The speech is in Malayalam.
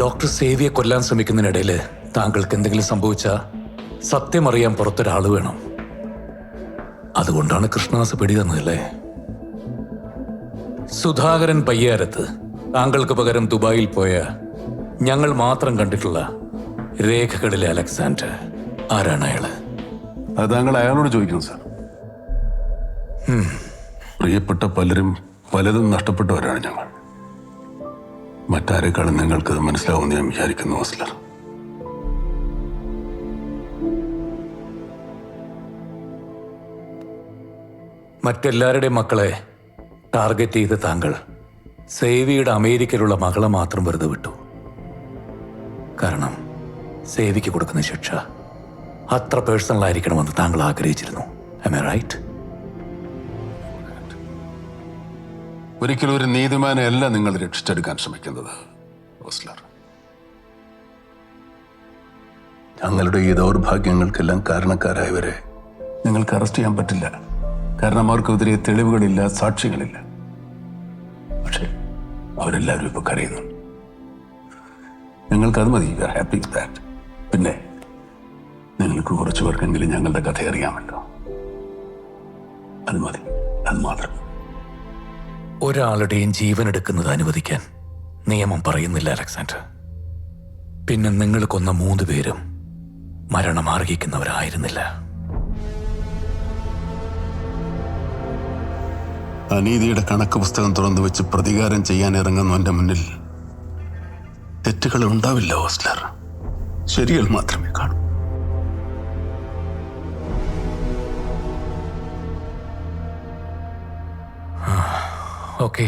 ഡോക്ടർ സേവിയെ കൊല്ലാൻ ശ്രമിക്കുന്നതിനിടയിൽ താങ്കൾക്ക് എന്തെങ്കിലും സംഭവിച്ചാൽ സത്യമറിയാൻ പുറത്തൊരാൾ വേണം. അതുകൊണ്ടാണ് കൃഷ്ണദാസ് പിടി തന്നതല്ലേ? സുധാകരൻ പയ്യാരത്ത് താങ്കൾക്ക് പകരം ദുബായിൽ പോയ ഞങ്ങൾ മാത്രം കണ്ടിട്ടുള്ള രേഖകളിലെ അലക്സാണ്ടർ ആരാണ് അയാള്? അത് താങ്കൾ അയാളോട് ചോദിക്കണം സാർ. പ്രിയപ്പെട്ട പലരും പലതും നഷ്ടപ്പെട്ടവരാണ് ഞങ്ങൾ. മറ്റാരെക്കാളും നിങ്ങൾക്കത് മനസ്സിലാവുമെന്ന് ഞാൻ വിചാരിക്കുന്നു ഓസ്ലർ. മറ്റെല്ലാവരുടെയും മക്കളെ ടാർഗറ്റ് ചെയ്ത് താങ്കൾ സേവിയുടെ അമേരിക്കയിലുള്ള മകളെ മാത്രം വെറുതെ വിട്ടു. കാരണം സേവിക്ക് കൊടുക്കുന്ന ശിക്ഷ അത്ര പേഴ്സണൽ ആയിരിക്കണമെന്ന് താങ്കൾ ആഗ്രഹിച്ചിരുന്നു. Am I right? ഒരിക്കലും ഒരു നീതിമാനെ അല്ല നിങ്ങൾ രക്ഷിച്ചെടുക്കാൻ ശ്രമിക്കുന്നത് ഓസ്ലർ. ഞങ്ങളുടെ ഈ ദൗർഭാഗ്യങ്ങൾക്കെല്ലാം കാരണക്കാരായവരെ നിങ്ങൾക്ക് അറസ്റ്റ് ചെയ്യാൻ പറ്റില്ല. കാരണം അവർക്കെതിരെ തെളിവുകളില്ല, സാക്ഷികളില്ല. പക്ഷേ അവരെല്ലാവരും ഇപ്പൊ കരയുന്നുണ്ട്. ഞങ്ങൾക്കത് മതി. We are happy with that. പിന്നെ നിങ്ങൾക്ക് കുറച്ചു പേർക്കെങ്കിലും ഞങ്ങളുടെ കഥ അറിയാമല്ലോ. അത് മതി, അത് മാത്രം. ഒരാളുടെയും ജീവൻ എടുക്കുന്നത് അനുവദിക്കാൻ നിയമം പറയുന്നില്ല അലക്സാണ്ടർ. പിന്നെ നിങ്ങൾ കൊന്ന 3 പേരും മരണം അർഹിക്കുന്നവരായിരുന്നില്ല. അനീതിയുടെ കണക്ക് പുസ്തകം തുറന്നു വെച്ച് പ്രതികാരം ചെയ്യാൻ ഇറങ്ങുന്നവന്റെ മുന്നിൽ തെറ്റുകൾ ഉണ്ടാവില്ല ഓസ്ലർ. ശരികൾ മാത്രമേ കാണൂ. ഓക്കെ.